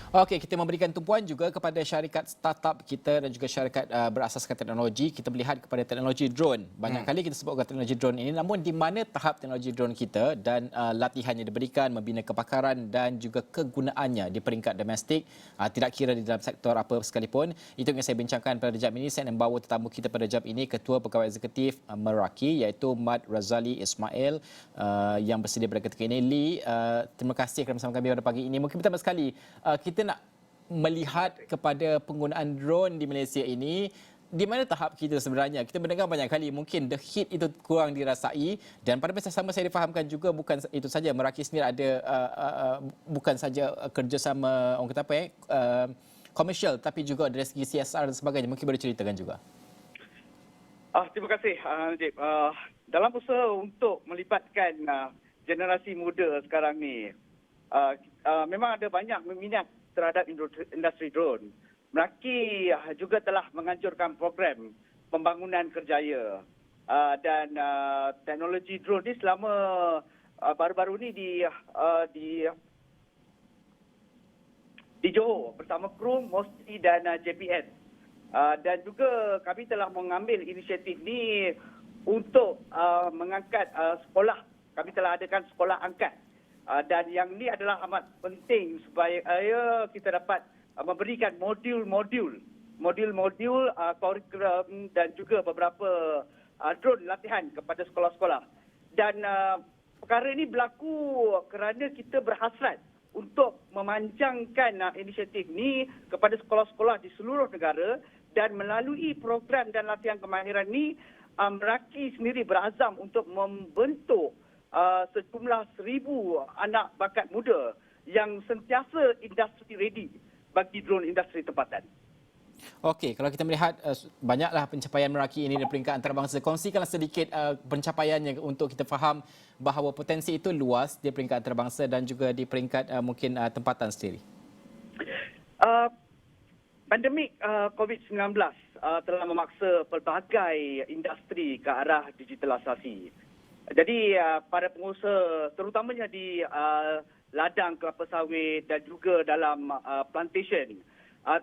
Okey, kita memberikan tumpuan juga kepada syarikat startup kita dan juga syarikat berasaskan teknologi. Kita melihat kepada teknologi drone. Banyak kali kita sebutkan teknologi drone ini, namun di mana tahap teknologi drone kita dan latihan yang diberikan, membina kepakaran dan juga kegunaannya di peringkat domestik, tidak kira di dalam sektor apa sekalipun. Itu yang saya bincangkan pada jam ini. Saya membawa tetamu kita pada jam ini, Ketua Pegawai Eksekutif Meraki, iaitu Mat Razali Ismail, yang bersedia pada ketika ini. Lee, terima kasih kerana bersama kami pada pagi ini. Mungkin pertama sekali, kita nak melihat kepada penggunaan drone di Malaysia ini, di mana tahap kita sebenarnya? Kita mendengar banyak kali mungkin the hit itu kurang dirasai, dan pada masa sama saya difahamkan juga bukan itu saja, Meraki sendiri ada bukan saja kerjasama orang kata apa komersial, tapi juga dari segi CSR dan sebagainya. Mungkin boleh ceritakan juga. Terima kasih, Najib. Dalam usaha untuk melibatkan generasi muda sekarang ni, memang ada banyak minat terhadap industri drone. Meraki juga telah menganjurkan program pembangunan kerjaya dan teknologi drone ni selama baru-baru ni di Johor bersama kru Mosti dan JPN. Dan juga kami telah mengambil inisiatif ni untuk mengangkat sekolah. Kami telah adakan sekolah angkat. Dan yang ini adalah amat penting supaya kita dapat memberikan modul-modul kurikulum dan juga beberapa drone latihan kepada sekolah-sekolah. Dan perkara ini berlaku kerana kita berhasrat untuk memanjangkan inisiatif ini kepada sekolah-sekolah di seluruh negara, dan melalui program dan latihan kemahiran ini, Meraki sendiri berazam untuk membentuk sejumlah 1,000 anak bakat muda yang sentiasa industri ready bagi drone industri tempatan. Okey, kalau kita melihat banyaklah pencapaian Meraki ini di peringkat antarabangsa. Kongsikanlah sedikit pencapaiannya untuk kita faham bahawa potensi itu luas di peringkat antarabangsa dan juga di peringkat mungkin tempatan sendiri. Pandemik COVID-19 telah memaksa pelbagai industri ke arah digitalisasi. Jadi para pengusaha terutamanya di ladang kelapa sawit dan juga dalam plantation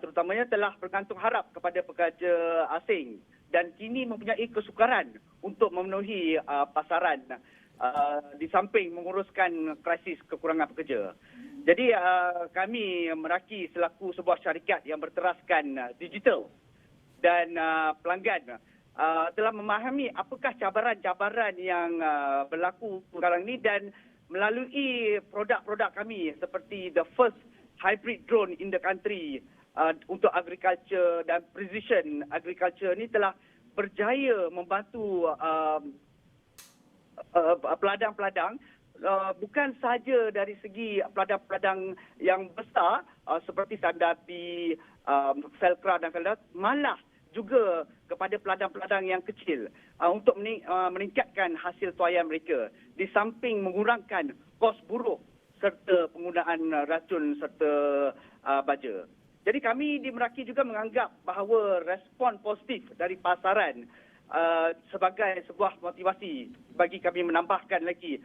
terutamanya telah bergantung harap kepada pekerja asing dan kini mempunyai kesukaran untuk memenuhi pasaran di samping menguruskan krisis kekurangan pekerja. Jadi kami Meraki selaku sebuah syarikat yang berteraskan digital dan pelanggan telah memahami apakah cabaran-cabaran yang berlaku sekarang ini, dan melalui produk-produk kami seperti the first hybrid drone in the country untuk agriculture dan precision agriculture ini telah berjaya membantu peladang-peladang, bukan sahaja dari segi peladang-peladang yang besar seperti Sandapi, Selkra dan Felda, malah juga kepada peladang-peladang yang kecil untuk meningkatkan hasil tuaian mereka di samping mengurangkan kos buruk serta penggunaan racun serta baja. Jadi kami di Meraki juga menganggap bahawa respon positif dari pasaran sebagai sebuah motivasi bagi kami menambahkan lagi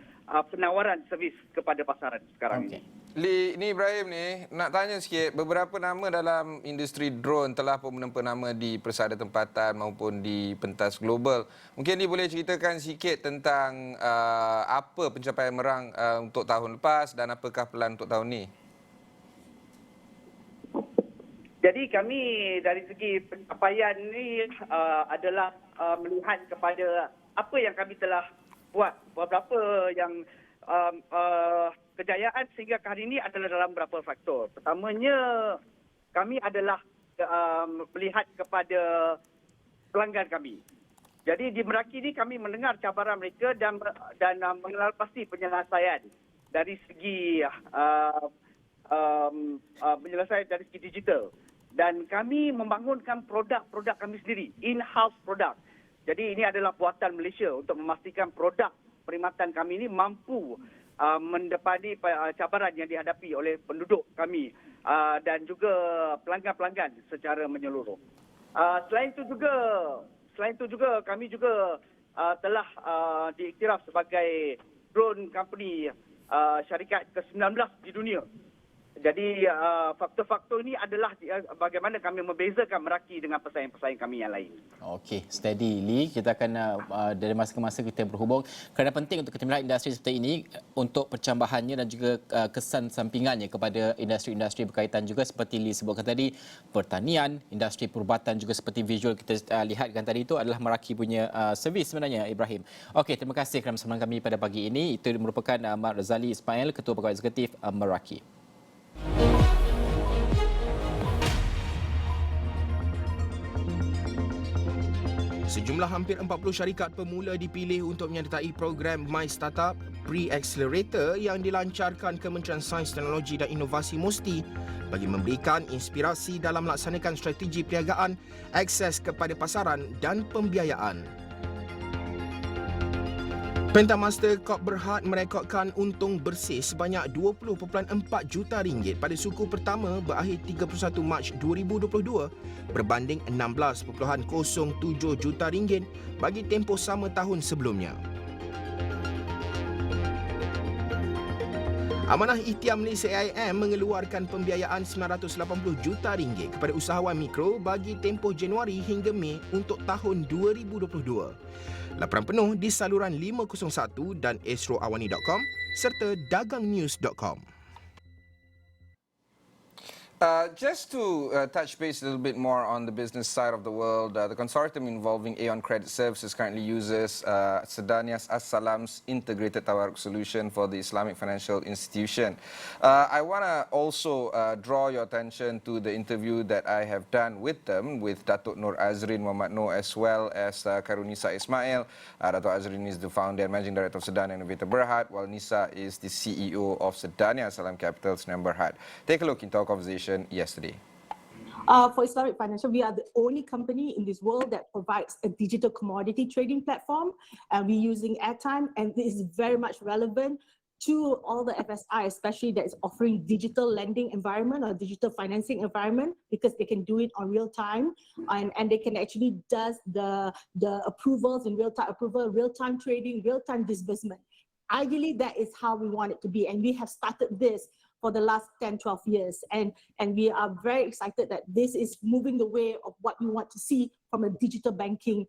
penawaran servis kepada pasaran sekarang ini. Lee, ni Ibrahim ni, nak tanya sikit, beberapa nama dalam industri drone telah pun menempa nama di persada tempatan maupun di pentas global. Mungkin Lee boleh ceritakan sikit tentang apa pencapaian Merang untuk tahun lepas dan apakah pelan untuk tahun ni? Jadi kami dari segi pencapaian ni adalah melihat kepada apa yang kami telah buat, beberapa yang kejayaan sehingga hari ini adalah dalam beberapa faktor. Pertamanya, kami adalah melihat kepada pelanggan kami. Jadi di Meraki ini kami mendengar cabaran mereka dan mengenal pasti penyelesaian dari segi penyelesaian dari segi digital. Dan kami membangunkan produk-produk kami sendiri, in-house produk. Jadi ini adalah buatan Malaysia untuk memastikan produk perkhidmatan kami ini mampu mendepani cabaran yang dihadapi oleh penduduk kami dan juga pelanggan-pelanggan secara menyeluruh. Selain itu juga kami juga telah diiktiraf sebagai drone company syarikat ke-19 di dunia. Jadi faktor-faktor ini adalah bagaimana kami membezakan Meraki dengan pesaing-pesaing kami yang lain. Okey, steady Lee. Kita akan dari masa ke masa kita berhubung kerana penting untuk kita melihat industri seperti ini untuk percambahannya dan juga kesan sampingannya kepada industri-industri berkaitan juga seperti Lee sebutkan tadi, pertanian, industri perubatan juga seperti visual kita lihatkan tadi itu adalah Meraki punya servis sebenarnya, Ibrahim. Okey, terima kasih kerana bersama kami pada pagi ini. Itu merupakan Mat Razali Ismail, Ketua Pegawai Eksekutif Meraki. Sejumlah hampir 40 syarikat pemula dipilih untuk menyertai program My Startup Pre-Accelerator yang dilancarkan Kementerian Sains, Teknologi dan Inovasi MUSTI bagi memberikan inspirasi dalam melaksanakan strategi perniagaan, akses kepada pasaran dan pembiayaan. Pentamaster Corp Berhad merekodkan untung bersih sebanyak 20.4 juta ringgit pada suku pertama berakhir 31 Mac 2022 berbanding 16.07 juta ringgit bagi tempoh sama tahun sebelumnya. Amanah Ikhtiar Malaysia AIM mengeluarkan pembiayaan 980 juta ringgit kepada usahawan mikro bagi tempoh Januari hingga Mei untuk tahun 2022. Laporan penuh di saluran 501 dan astroawani.com serta dagangnews.com. Just to touch base a little bit more on the business side of the world, the consortium involving Aeon Credit Services currently uses Sedanias As-Salam's integrated tawarruk solution for the Islamic financial institution. I want to also draw your attention to the interview that I have done with them, with Datuk Nur Azrin Muhammad Noor as well as Karunisa Ismail. Datuk Azrin is the founder and managing director of Sedania Innovator Berhad, while Nisa is the CEO of Sedania Salam Capital Sdn Berhad. Take a look into our conversation yesterday. For Islamic Financial, we are the only company in this world that provides a digital commodity trading platform. We're using airtime, and this is very much relevant to all the FSI, especially that is offering digital lending environment or digital financing environment, because they can do it on real time, and they can actually does the approvals in real time, real time trading, real time disbursement. Ideally, that is how we want it to be, and we have started this for the last 10, 12 years. And we are very excited that this is moving the way of what we want to see from a digital banking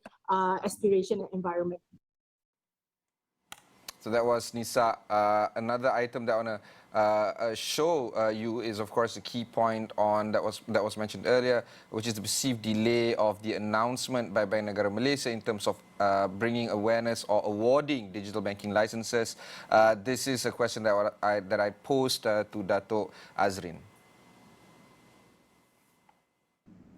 aspiration and environment. So that was Nisa. Another item that I want to show you is, of course, the key point on that was mentioned earlier, which is the perceived delay of the announcement by Bank Negara Malaysia in terms of bringing awareness or awarding digital banking licenses. This is a question that I posed to Datuk Azrin.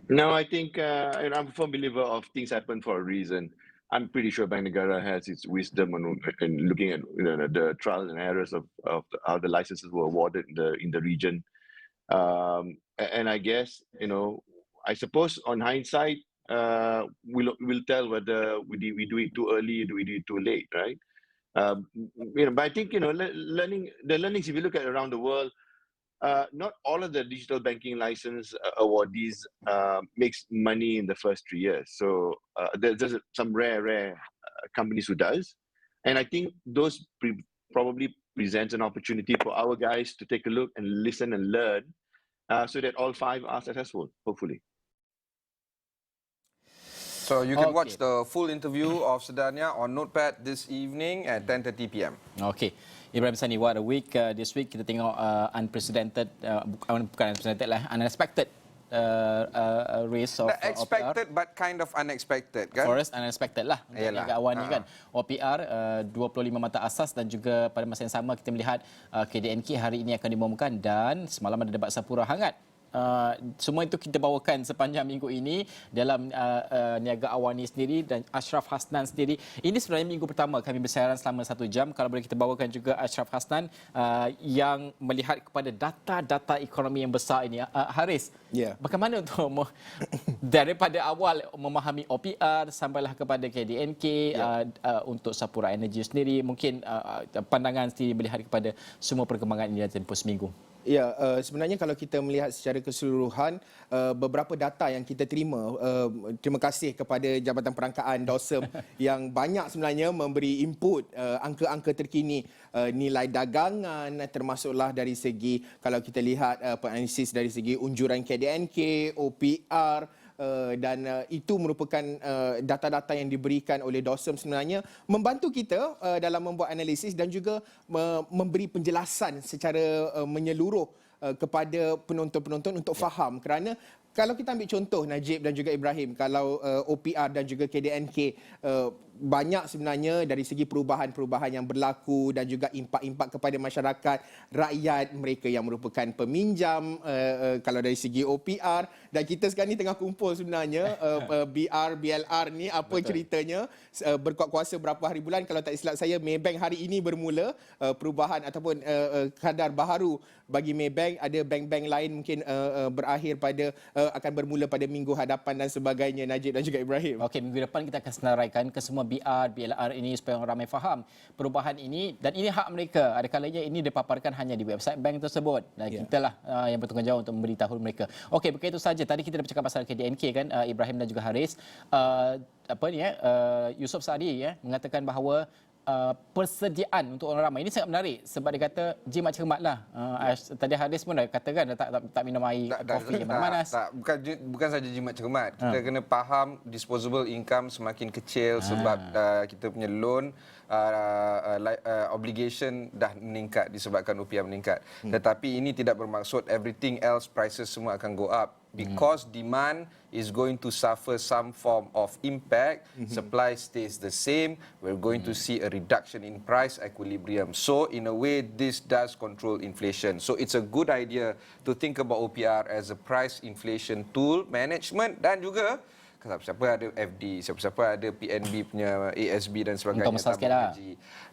No, I think I'm a firm believer of things happen for a reason. I'm pretty sure Bank Negara has its wisdom on looking at the trials and errors of how the licenses were awarded in the region. And I guess, I suppose on hindsight, we'll tell whether we do it too early, do we do it too late, right? But I think, learnings, if you look at around the world, not all of the digital banking license awardees makes money in the first 3 years. So there's some rare companies who does. And I think those probably presents an opportunity for our guys to take a look and listen and learn so that all 5 are successful, hopefully. So you can watch the full interview of Sedania on Notepad this evening at 10:30 p.m. Okay. Ibrahim Sani, what a week. This week kita tengok unprecedented, bukan unprecedented lah, unexpected race of expected OPR. but kind of unexpected, kan? For us, unexpected lah untuk niaga awal ni kan. OPR 25 mata asas, dan juga pada masa yang sama kita melihat KDNK hari ini akan diumumkan, dan semalam ada debat Sapura hangat. Semua itu kita bawakan sepanjang minggu ini dalam Niaga Awani sendiri dan Ashraf Hasnan sendiri. Ini sebenarnya minggu pertama kami bersiaran selama 1 jam. Kalau boleh kita bawakan juga Ashraf Hasnan yang melihat kepada data-data ekonomi yang besar ini. Haris, bagaimana untuk daripada awal memahami OPR sampailah kepada KDNK, untuk Sapura Energy sendiri, mungkin pandangan sendiri melihat kepada semua perkembangan ini dalam tempoh seminggu? Ya, sebenarnya kalau kita melihat secara keseluruhan, beberapa data yang kita terima, terima kasih kepada Jabatan Perangkaan DOSM yang banyak sebenarnya memberi input angka-angka terkini, nilai dagangan termasuklah dari segi kalau kita lihat penalisis dari segi unjuran KDNK, OPR, dan itu merupakan data-data yang diberikan oleh DOSM sebenarnya membantu kita dalam membuat analisis dan juga memberi penjelasan secara menyeluruh kepada penonton-penonton untuk faham, kerana kalau kita ambil contoh Najib dan juga Ibrahim, kalau OPR dan juga KDNK banyak sebenarnya dari segi perubahan-perubahan yang berlaku dan juga impak-impak kepada masyarakat, rakyat, mereka yang merupakan peminjam kalau dari segi OPR, dan kita sekarang ni tengah kumpul sebenarnya BR, BLR ni apa ceritanya, berkuat kuasa berapa hari bulan, kalau tak silap saya Maybank hari ini bermula perubahan ataupun kadar baharu bagi Maybank, ada bank-bank lain mungkin berakhir pada akan bermula pada minggu hadapan dan sebagainya, Najib dan juga Ibrahim. Okey, minggu depan kita akan senaraikan ke semua BR, BLR ini supaya orang ramai faham perubahan ini, dan ini hak mereka. Ada kalanya ini dipaparkan hanya di website bank tersebut dan kitalah yang bertanggungjawab untuk memberitahu mereka. Okey, begitu saja. Tadi kita dah bercakap pasal KDNK kan, Ibrahim dan juga Haris. Yusof Saadi mengatakan bahawa persediaan untuk orang ramai ini sangat menarik sebab dia kata jimat cermatlah. Tadi Haris pun dah katakan tak minum air kopi yang panas. Bukan saja jimat cermat. Kita kena faham disposable income semakin kecil sebab kita punya loan obligation dah meningkat disebabkan OPR meningkat. Tetapi ini tidak bermaksud everything else prices semua akan go up. Because demand is going to suffer some form of impact, supply stays the same, we're going to see a reduction in price equilibrium. So in a way, this does control inflation. So it's a good idea to think about OPR as a price inflation tool management, dan juga siapa-siapa ada FD, siapa-siapa ada PNB punya ASB dan sebagainya. Untuk mesra sikitlah.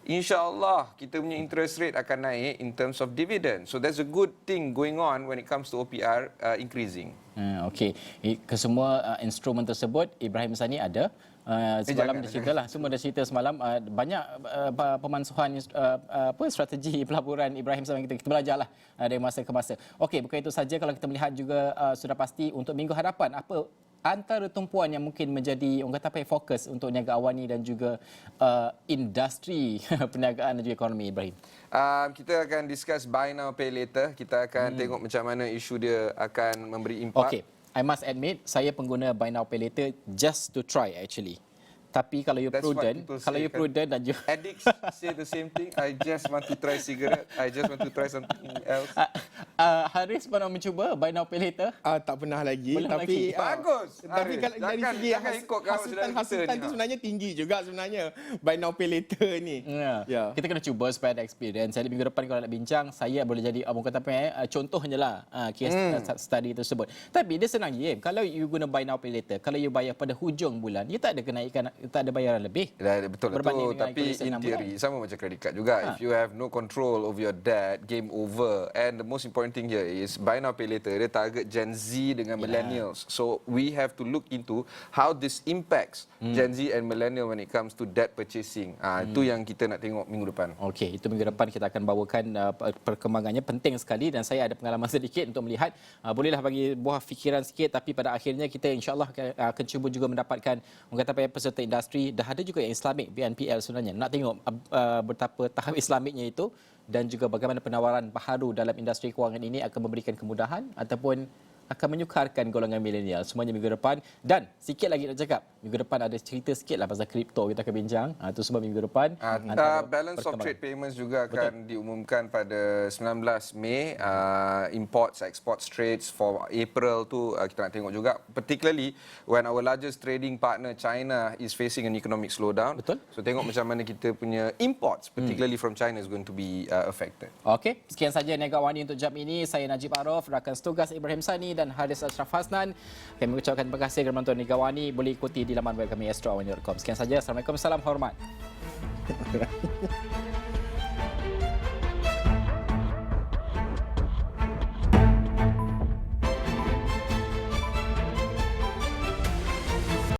InsyaAllah kita punya interest rate akan naik in terms of dividend. So that's a good thing going on when it comes to OPR increasing. Okey, kesemua instrumen tersebut Ibrahim Sani ada. Semalam dia ceritalah, semua dah cerita semalam, banyak pemansuhan strategi pelaburan Ibrahim Sani, kita belajarlah dari masa ke masa. Okey, bukan itu saja, kalau kita melihat juga sudah pasti untuk minggu hadapan apa antara tumpuan yang mungkin menjadi orang kata apa fokus untuk niaga awani dan juga industri perniagaan dan juga ekonomi, Ibrahim? Kita akan discuss buy now pay later. Kita akan tengok macam mana isu dia akan memberi impak. Okey, I must admit saya pengguna buy now pay later just to try actually. Tapi kalau you prudent dan juga addicts say the same thing. I just want to try cigarette. I just want to try something else. Haris pernah mencuba buy now pay later? Tak pernah lagi. Belum tapi lagi. Bagus. Tapi kalau dari segi hasutan tu sebenarnya tinggi juga sebenarnya buy now pay later ni. Ya. Kita kena cuba supaya ada experience. Jadi minggu depan kalau nak bincang, saya boleh jadi kata apa contohnya lah case study tersebut. Tapi dia senang je. Kalau you guna buy now pay later, kalau you bayar pada hujung bulan, you tak ada kenaikan, tak ada bayaran lebih. Betul. Tapi in theory sama macam credit card juga. If you have no control over your debt, game over. And the most important thing here is buy now pay later. Dia target Gen Z dengan millennials. So we have to look into how this impacts Gen Z and millennial when it comes to debt purchasing. Itu yang kita nak tengok minggu depan. Okey, itu minggu depan kita akan bawakan perkembangannya, penting sekali, dan saya ada pengalaman sedikit untuk melihat. Bolehlah bagi buah fikiran sikit, tapi pada akhirnya kita insya-Allah akan cuba juga mendapatkan orang kata apa peserta industri. Dah ada juga yang Islamik, BNPL sebenarnya. Nak tengok betapa tahap Islamiknya itu dan juga bagaimana penawaran baharu dalam industri kewangan ini akan memberikan kemudahan ataupun akan menyukarkan golongan milenial. Semuanya minggu depan. Dan sikit lagi nak cakap, minggu depan ada cerita sikit lah pasal kripto kita akan bincang. Itu semua minggu depan. Balance of trade payments juga akan diumumkan pada 19 Mei. Imports, exports trades for April tu kita nak tengok juga. Particularly when our largest trading partner China is facing an economic slowdown. Betul. So tengok macam mana kita punya imports, particularly from China, is going to be affected. Okey, sekian saja Niaga Awani untuk jam ini. Saya Najib Arif, rakan setugas Ibrahim Sani dan Haris Ashraf Hasnan. Kami mengucapkan terima kasih kepada penonton Niaga Awani. Boleh ikuti di laman web kami astroawani.com. Sekian saja. Assalamualaikum. Salam hormat.